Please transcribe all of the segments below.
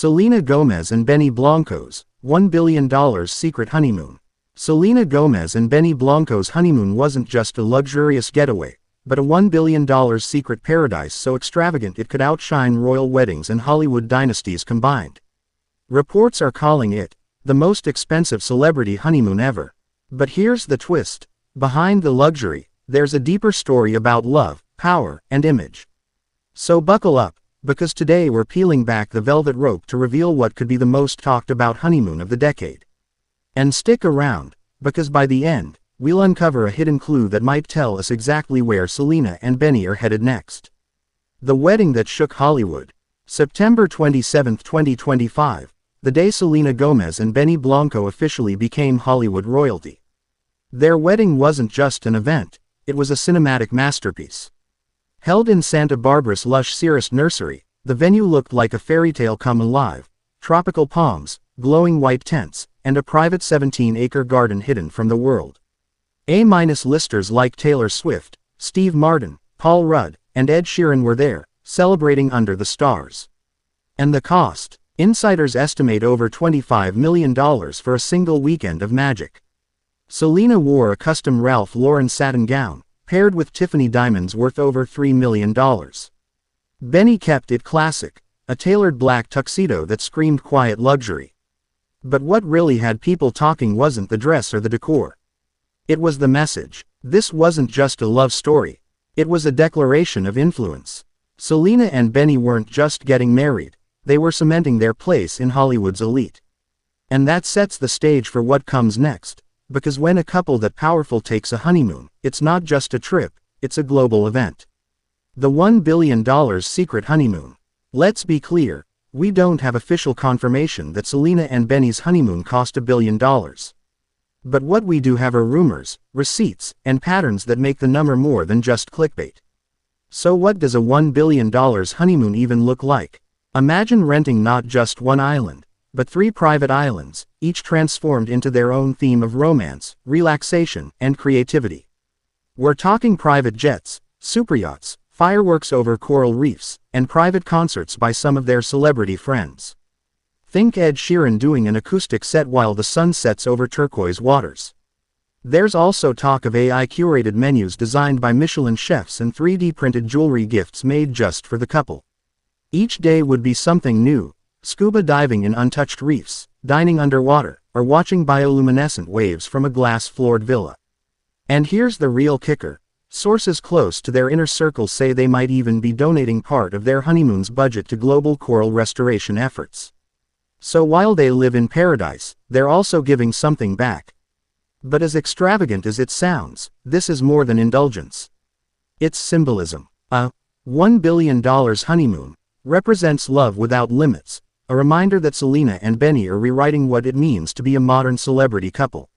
Selena Gomez and Benny Blanco's $1 billion secret honeymoon. Selena Gomez and Benny Blanco's honeymoon wasn't just a luxurious getaway, but a $1 billion secret paradise so extravagant it could outshine royal weddings and Hollywood dynasties combined. Reports are calling it the most expensive celebrity honeymoon ever. But here's the twist. Behind the luxury, there's a deeper story about love, power, and image. So buckle up, because today we're peeling back the velvet rope to reveal what could be the most talked about honeymoon of the decade. And stick around, because by the end, we'll uncover a hidden clue that might tell us exactly where Selena and Benny are headed next. The wedding that shook Hollywood. September 27, 2025, the day Selena Gomez and Benny Blanco officially became Hollywood royalty. Their wedding wasn't just an event, it was a cinematic masterpiece. Held in Santa Barbara's lush Cirrus nursery, the venue looked like a fairy tale come alive: tropical palms, glowing white tents, and a private 17-acre garden hidden from the world. A-listers like Taylor Swift, Steve Martin, Paul Rudd, and Ed Sheeran were there, celebrating under the stars. And the cost? Insiders estimate over $25 million for a single weekend of magic. Selena wore a custom Ralph Lauren satin gown, paired with Tiffany diamonds worth over $3 million. Benny kept it classic, a tailored black tuxedo that screamed quiet luxury. But what really had people talking wasn't the dress or the decor. It was the message. This wasn't just a love story. It was a declaration of influence. Selena and Benny weren't just getting married, they were cementing their place in Hollywood's elite. And that sets the stage for what comes next. Because when a couple that powerful takes a honeymoon, it's not just a trip, it's a global event. The $1 billion secret honeymoon. Let's be clear, we don't have official confirmation that Selena and Benny's honeymoon cost $1 billion. But what we do have are rumors, receipts, and patterns that make the number more than just clickbait. So what does a $1 billion honeymoon even look like? Imagine renting not just one island, but 3 private islands, each transformed into their own theme of romance, relaxation, and creativity. We're talking private jets, superyachts, fireworks over coral reefs, and private concerts by some of their celebrity friends. Think Ed Sheeran doing an acoustic set while the sun sets over turquoise waters. There's also talk of AI-curated menus designed by Michelin chefs and 3D-printed jewelry gifts made just for the couple. Each day would be something new: scuba diving in untouched reefs, dining underwater, or watching bioluminescent waves from a glass-floored villa. And here's the real kicker. Sources close to their inner circle say they might even be donating part of their honeymoon's budget to global coral restoration efforts. So while they live in paradise, they're also giving something back. But as extravagant as it sounds, this is more than indulgence. It's symbolism. A $1 billion honeymoon represents love without limits, a reminder that Selena and Benny are rewriting what it means to be a modern celebrity couple.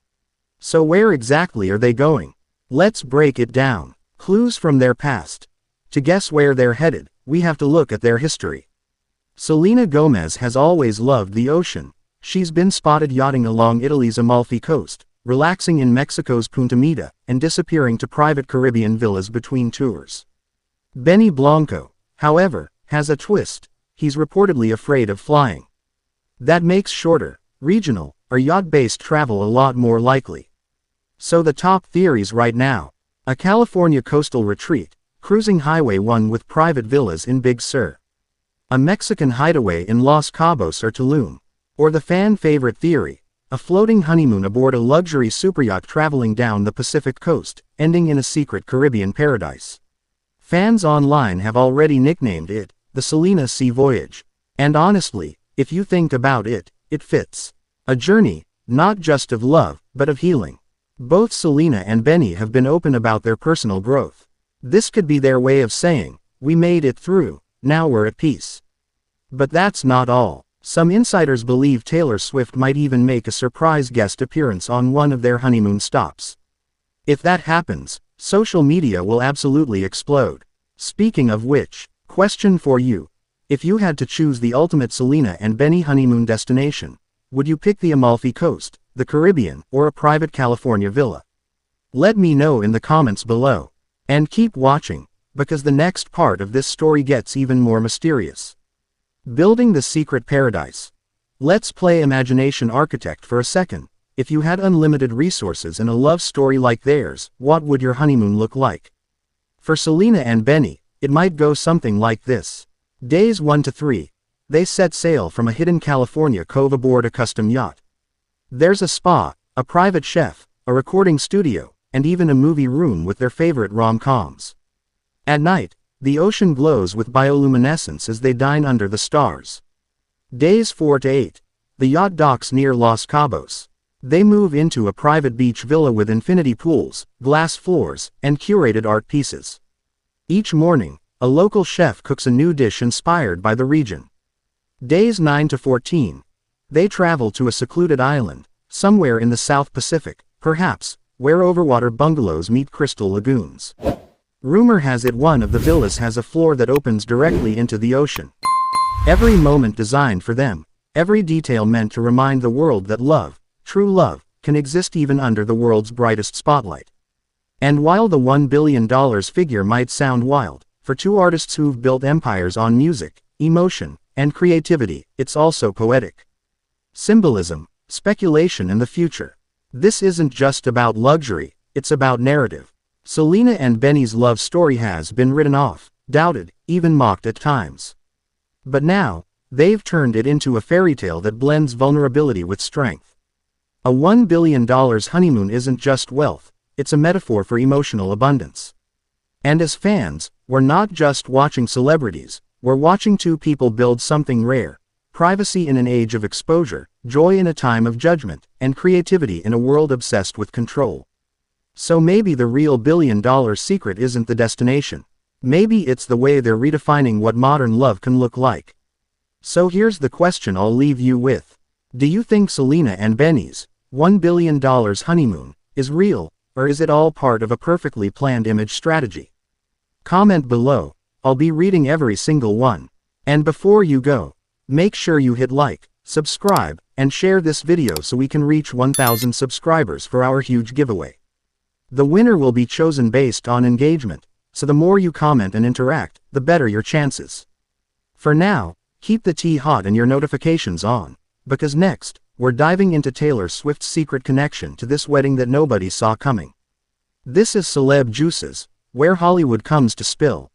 So where exactly are they going? Let's break it down. Clues from their past. To guess where they're headed, we have to look at their history. Selena Gomez has always loved the ocean. She's been spotted yachting along Italy's Amalfi Coast, relaxing in Mexico's Punta Mita, and disappearing to private Caribbean villas between tours. Benny Blanco, however, has a twist. He's reportedly afraid of flying. That makes shorter, regional, or yacht-based travel a lot more likely. So the top theories right now: a California coastal retreat, cruising Highway 1 with private villas in Big Sur. A Mexican hideaway in Los Cabos or Tulum. Or the fan-favorite theory: a floating honeymoon aboard a luxury superyacht traveling down the Pacific coast, ending in a secret Caribbean paradise. Fans online have already nicknamed it the Selena Sea Voyage. And honestly, if you think about it, it fits. A journey, not just of love, but of healing. Both Selena and Benny have been open about their personal growth. This could be their way of saying, "We made it through, now we're at peace." But that's not all. Some insiders believe Taylor Swift might even make a surprise guest appearance on one of their honeymoon stops. If that happens, social media will absolutely explode. Speaking of which, question for you: if you had to choose the ultimate Selena and Benny honeymoon destination, would you pick the Amalfi Coast, the Caribbean, or a private California villa? Let me know in the comments below. And keep watching, because the next part of this story gets even more mysterious. Building the secret paradise. Let's play imagination architect for a second. If you had unlimited resources and a love story like theirs, what would your honeymoon look like? For Selena and Benny, it might go something like this. Days 1 to 3. They set sail from a hidden California cove aboard a custom yacht. There's a spa, a private chef, a recording studio, and even a movie room with their favorite rom-coms. At night, the ocean glows with bioluminescence as they dine under the stars. Days 4 to 8. The yacht docks near Los Cabos. They move into a private beach villa with infinity pools, glass floors, and curated art pieces. Each morning, a local chef cooks a new dish inspired by the region. Days 9 to 14. They travel to a secluded island, somewhere in the South Pacific, perhaps, where overwater bungalows meet crystal lagoons. Rumor has it one of the villas has a floor that opens directly into the ocean. Every moment designed for them, every detail meant to remind the world that love, true love, can exist even under the world's brightest spotlight. And while the $1 billion figure might sound wild, for two artists who've built empires on music, emotion, and creativity, it's also poetic. Symbolism, speculation and the future. This isn't just about luxury, it's about narrative. Selena and Benny's love story has been written off, doubted, even mocked at times. But now, they've turned it into a fairy tale that blends vulnerability with strength. A $1 billion honeymoon isn't just wealth, it's a metaphor for emotional abundance. And as fans, we're not just watching celebrities, we're watching two people build something rare: privacy in an age of exposure, joy in a time of judgment, and creativity in a world obsessed with control. So maybe the real billion-dollar secret isn't the destination. Maybe it's the way they're redefining what modern love can look like. So here's the question I'll leave you with. Do you think Selena and Benny's $1 billion honeymoon is real, or is it all part of a perfectly planned image strategy? Comment below. I'll be reading every single one. And before you go, make sure you hit like, subscribe, and share this video so we can reach 1,000 subscribers for our huge giveaway. The winner will be chosen based on engagement, so the more you comment and interact, the better your chances. For now, keep the tea hot and your notifications on, because next, we're diving into Taylor Swift's secret connection to this wedding that nobody saw coming. This is Celeb Juices, where Hollywood comes to spill.